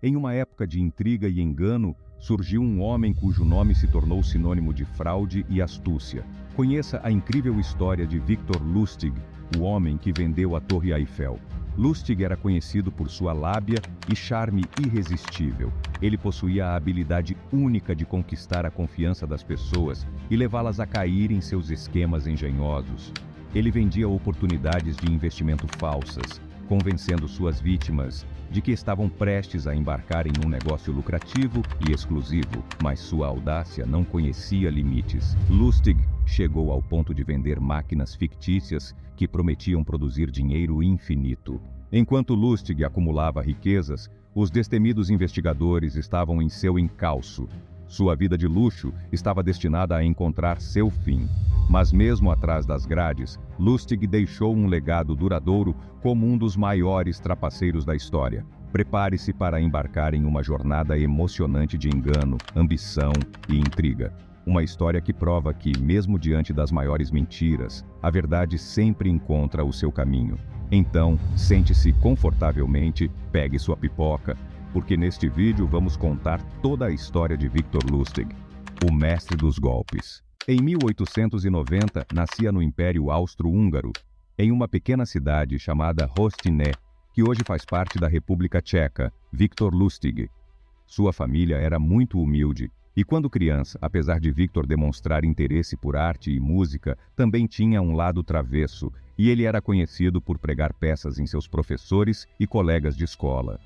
Em uma época de intriga e engano, surgiu um homem cujo nome se tornou sinônimo de fraude e astúcia. Conheça a incrível história de Victor Lustig, o homem que vendeu a Torre Eiffel. Lustig era conhecido por sua lábia e charme irresistível. Ele possuía a habilidade única de conquistar a confiança das pessoas e levá-las a cair em seus esquemas engenhosos. Ele vendia oportunidades de investimento falsas, convencendo suas vítimas de que estavam prestes a embarcar em um negócio lucrativo e exclusivo, mas sua audácia não conhecia limites. Lustig chegou ao ponto de vender máquinas fictícias que prometiam produzir dinheiro infinito. Enquanto Lustig acumulava riquezas, os destemidos investigadores estavam em seu encalço. Sua vida de luxo estava destinada a encontrar seu fim. Mas mesmo atrás das grades, Lustig deixou um legado duradouro como um dos maiores trapaceiros da história. Prepare-se para embarcar em uma jornada emocionante de engano, ambição e intriga. Uma história que prova que, mesmo diante das maiores mentiras, a verdade sempre encontra o seu caminho. Então, sente-se confortavelmente, pegue sua pipoca, porque neste vídeo vamos contar toda a história de Victor Lustig, o mestre dos golpes. Em 1890, nascia no Império Austro-Húngaro, em uma pequena cidade chamada Hostinné, que hoje faz parte da República Tcheca, Victor Lustig. Sua família era muito humilde, e quando criança, apesar de Victor demonstrar interesse por arte e música, também tinha um lado travesso, e ele era conhecido por pregar peças em seus professores e colegas de escola.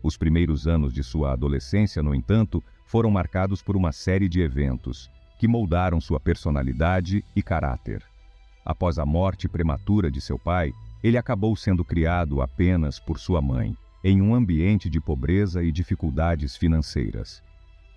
Os primeiros anos de sua adolescência, no entanto, foram marcados por uma série de eventos que moldaram sua personalidade e caráter. Após a morte prematura de seu pai, ele acabou sendo criado apenas por sua mãe, em um ambiente de pobreza e dificuldades financeiras.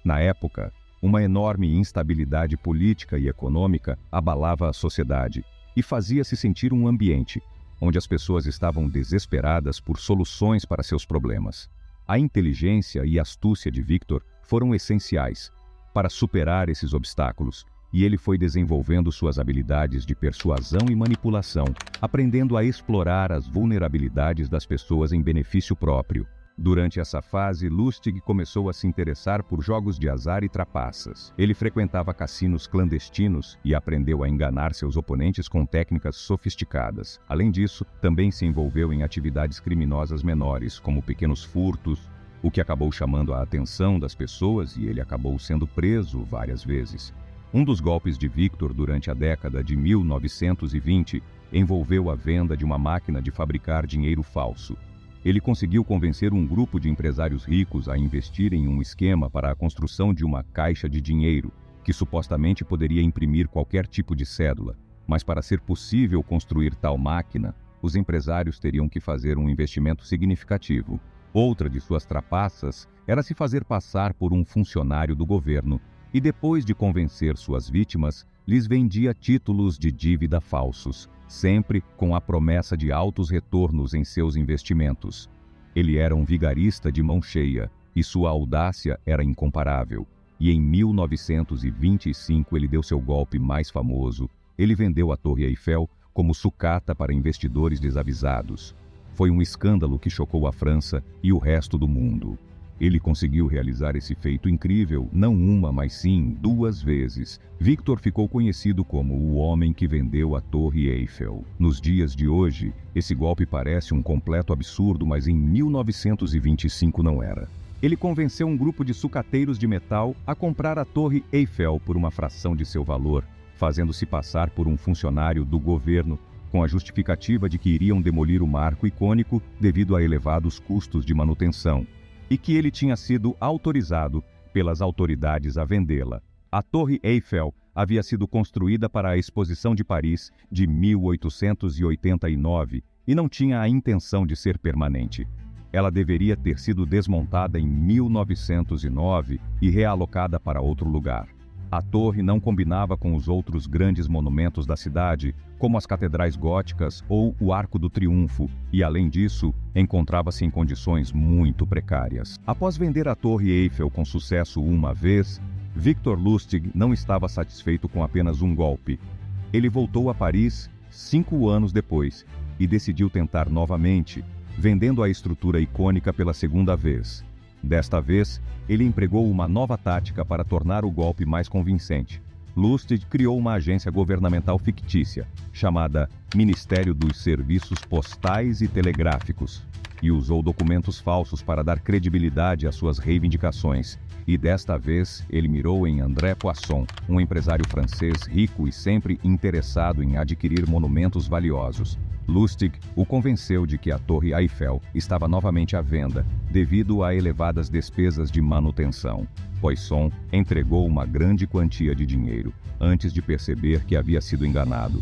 Na época, uma enorme instabilidade política e econômica abalava a sociedade e fazia-se sentir um ambiente onde as pessoas estavam desesperadas por soluções para seus problemas. A inteligência e astúcia de Victor foram essenciais para superar esses obstáculos, e ele foi desenvolvendo suas habilidades de persuasão e manipulação, aprendendo a explorar as vulnerabilidades das pessoas em benefício próprio. Durante essa fase, Lustig começou a se interessar por jogos de azar e trapaças. Ele frequentava cassinos clandestinos e aprendeu a enganar seus oponentes com técnicas sofisticadas. Além disso, também se envolveu em atividades criminosas menores, como pequenos furtos, o que acabou chamando a atenção das pessoas e ele acabou sendo preso várias vezes. Um dos golpes de Victor durante a década de 1920 envolveu a venda de uma máquina de fabricar dinheiro falso. Ele conseguiu convencer um grupo de empresários ricos a investir em um esquema para a construção de uma caixa de dinheiro, que supostamente poderia imprimir qualquer tipo de cédula. Mas para ser possível construir tal máquina, os empresários teriam que fazer um investimento significativo. Outra de suas trapaças era se fazer passar por um funcionário do governo e, depois de convencer suas vítimas, lhes vendia títulos de dívida falsos, sempre com a promessa de altos retornos em seus investimentos. Ele era um vigarista de mão cheia e sua audácia era incomparável. E em 1925 ele deu seu golpe mais famoso. Ele vendeu a Torre Eiffel como sucata para investidores desavisados. Foi um escândalo que chocou a França e o resto do mundo. Ele conseguiu realizar esse feito incrível, não uma, mas sim 2 vezes. Victor ficou conhecido como o homem que vendeu a Torre Eiffel. Nos dias de hoje, esse golpe parece um completo absurdo, mas em 1925 não era. Ele convenceu um grupo de sucateiros de metal a comprar a Torre Eiffel por uma fração de seu valor, fazendo-se passar por um funcionário do governo, com a justificativa de que iriam demolir o marco icônico devido a elevados custos de manutenção, e que ele tinha sido autorizado pelas autoridades a vendê-la. A Torre Eiffel havia sido construída para a Exposição de Paris de 1889 e não tinha a intenção de ser permanente. Ela deveria ter sido desmontada em 1909 e realocada para outro lugar. A torre não combinava com os outros grandes monumentos da cidade, como as catedrais góticas ou o Arco do Triunfo, e, além disso, encontrava-se em condições muito precárias. Após vender a Torre Eiffel com sucesso uma vez, Victor Lustig não estava satisfeito com apenas um golpe. Ele voltou a Paris 5 anos depois e decidiu tentar novamente, vendendo a estrutura icônica pela segunda vez. Desta vez, ele empregou uma nova tática para tornar o golpe mais convincente. Lustig criou uma agência governamental fictícia, chamada Ministério dos Serviços Postais e Telegráficos, e usou documentos falsos para dar credibilidade às suas reivindicações. E desta vez, ele mirou em André Poisson, um empresário francês rico e sempre interessado em adquirir monumentos valiosos. Lustig o convenceu de que a Torre Eiffel estava novamente à venda, devido a elevadas despesas de manutenção. Poisson entregou uma grande quantia de dinheiro, antes de perceber que havia sido enganado.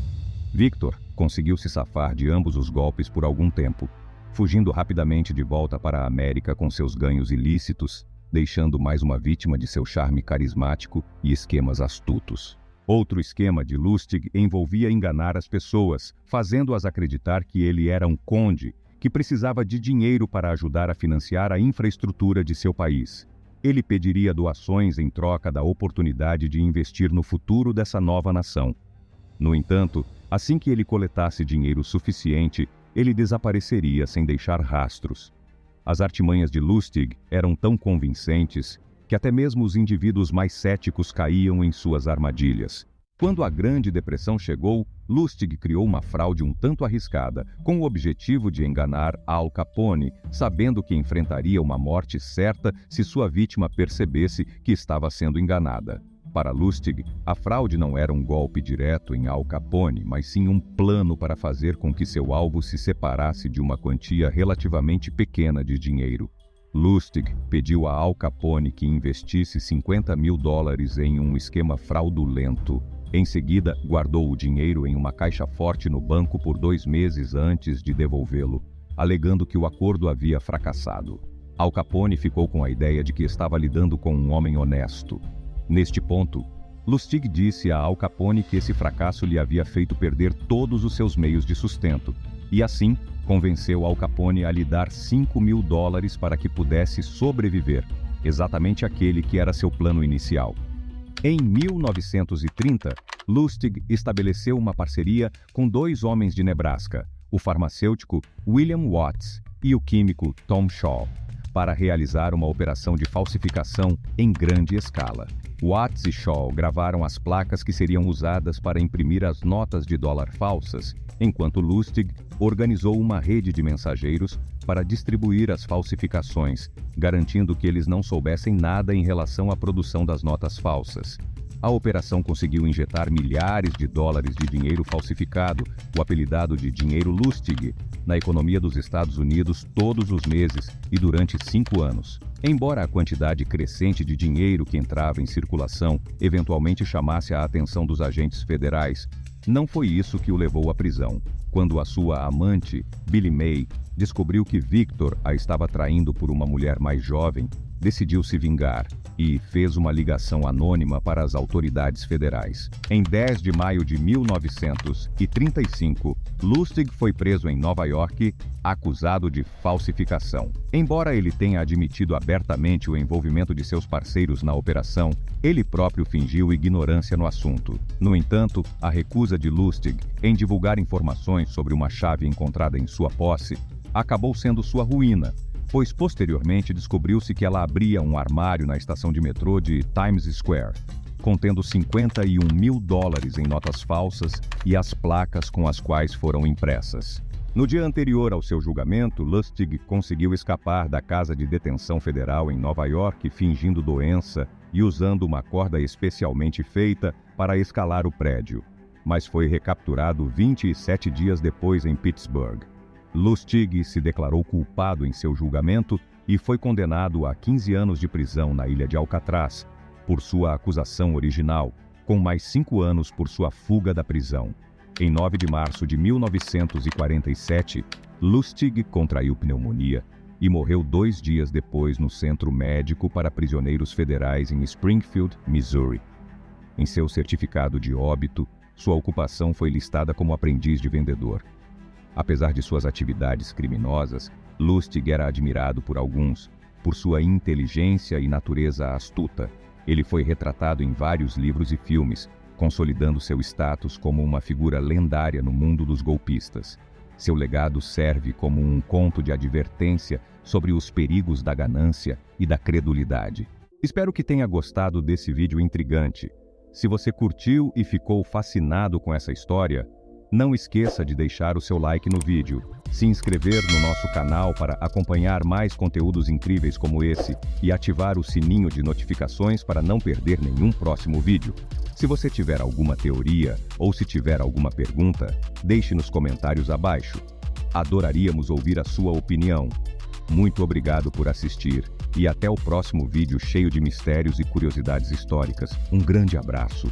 Victor conseguiu se safar de ambos os golpes por algum tempo, fugindo rapidamente de volta para a América com seus ganhos ilícitos, deixando mais uma vítima de seu charme carismático e esquemas astutos. Outro esquema de Lustig envolvia enganar as pessoas, fazendo-as acreditar que ele era um conde, que precisava de dinheiro para ajudar a financiar a infraestrutura de seu país. Ele pediria doações em troca da oportunidade de investir no futuro dessa nova nação. No entanto, assim que ele coletasse dinheiro suficiente, ele desapareceria sem deixar rastros. As artimanhas de Lustig eram tão convincentes que até mesmo os indivíduos mais céticos caíam em suas armadilhas. Quando a Grande Depressão chegou, Lustig criou uma fraude um tanto arriscada, com o objetivo de enganar Al Capone, sabendo que enfrentaria uma morte certa se sua vítima percebesse que estava sendo enganada. Para Lustig, a fraude não era um golpe direto em Al Capone, mas sim um plano para fazer com que seu alvo se separasse de uma quantia relativamente pequena de dinheiro. Lustig pediu a Al Capone que investisse $50 mil em um esquema fraudulento. Em seguida, guardou o dinheiro em uma caixa forte no banco por 2 meses antes de devolvê-lo, alegando que o acordo havia fracassado. Al Capone ficou com a ideia de que estava lidando com um homem honesto. Neste ponto, Lustig disse a Al Capone que esse fracasso lhe havia feito perder todos os seus meios de sustento, e assim convenceu Al Capone a lhe dar $5 mil para que pudesse sobreviver, exatamente aquele que era seu plano inicial. Em 1930, Lustig estabeleceu uma parceria com 2 homens de Nebraska, o farmacêutico William Watts e o químico Tom Shaw, para realizar uma operação de falsificação em grande escala. Watts e Shaw gravaram as placas que seriam usadas para imprimir as notas de dólar falsas, enquanto Lustig organizou uma rede de mensageiros para distribuir as falsificações, garantindo que eles não soubessem nada em relação à produção das notas falsas. A operação conseguiu injetar milhares de dólares de dinheiro falsificado, o apelidado de dinheiro Lustig, na economia dos Estados Unidos todos os meses e durante 5 anos. Embora a quantidade crescente de dinheiro que entrava em circulação eventualmente chamasse a atenção dos agentes federais, não foi isso que o levou à prisão. Quando a sua amante, Billie Mae, descobriu que Victor a estava traindo por uma mulher mais jovem, decidiu se vingar e fez uma ligação anônima para as autoridades federais. Em 10 de maio de 1935, Lustig foi preso em Nova York, acusado de falsificação. Embora ele tenha admitido abertamente o envolvimento de seus parceiros na operação, ele próprio fingiu ignorância no assunto. No entanto, a recusa de Lustig em divulgar informações sobre uma chave encontrada em sua posse acabou sendo sua ruína, pois posteriormente descobriu-se que ela abria um armário na estação de metrô de Times Square, contendo $51 mil em notas falsas e as placas com as quais foram impressas. No dia anterior ao seu julgamento, Lustig conseguiu escapar da casa de detenção federal em Nova York fingindo doença e usando uma corda especialmente feita para escalar o prédio, mas foi recapturado 27 dias depois em Pittsburgh. Lustig se declarou culpado em seu julgamento e foi condenado a 15 anos de prisão na ilha de Alcatraz por sua acusação original, com mais 5 anos por sua fuga da prisão. Em 9 de março de 1947, Lustig contraiu pneumonia e morreu 2 dias depois no Centro Médico para Prisioneiros Federais em Springfield, Missouri. Em seu certificado de óbito, sua ocupação foi listada como aprendiz de vendedor. Apesar de suas atividades criminosas, Lustig era admirado por alguns por sua inteligência e natureza astuta. Ele foi retratado em vários livros e filmes, consolidando seu status como uma figura lendária no mundo dos golpistas. Seu legado serve como um conto de advertência sobre os perigos da ganância e da credulidade. Espero que tenha gostado desse vídeo intrigante. Se você curtiu e ficou fascinado com essa história, não esqueça de deixar o seu like no vídeo, se inscrever no nosso canal para acompanhar mais conteúdos incríveis como esse e ativar o sininho de notificações para não perder nenhum próximo vídeo. Se você tiver alguma teoria ou se tiver alguma pergunta, deixe nos comentários abaixo. Adoraríamos ouvir a sua opinião. Muito obrigado por assistir e até o próximo vídeo cheio de mistérios e curiosidades históricas. Um grande abraço.